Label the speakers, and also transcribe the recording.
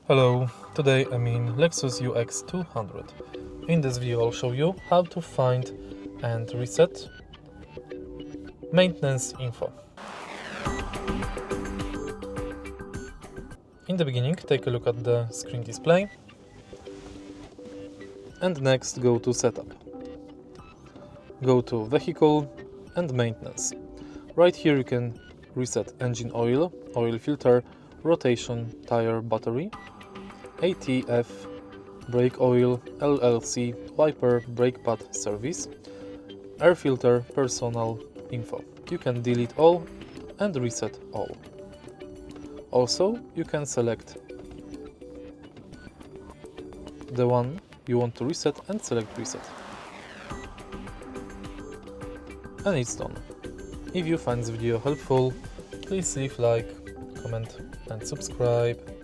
Speaker 1: Hello, today I'm in Lexus UX200. In this video I'll show you how to find and reset maintenance info. In the beginning, take a look at the screen display and next go to Setup. Go to Vehicle and Maintenance. Right here you can reset engine oil, oil filter, rotation, tire, battery, ATF, brake oil, LLC, wiper, brake pad service, air filter, personal info. You can delete all and reset all. Also, you can select the one you want to reset and select reset. And it's done. If you find this video helpful, please leave like, comment and subscribe.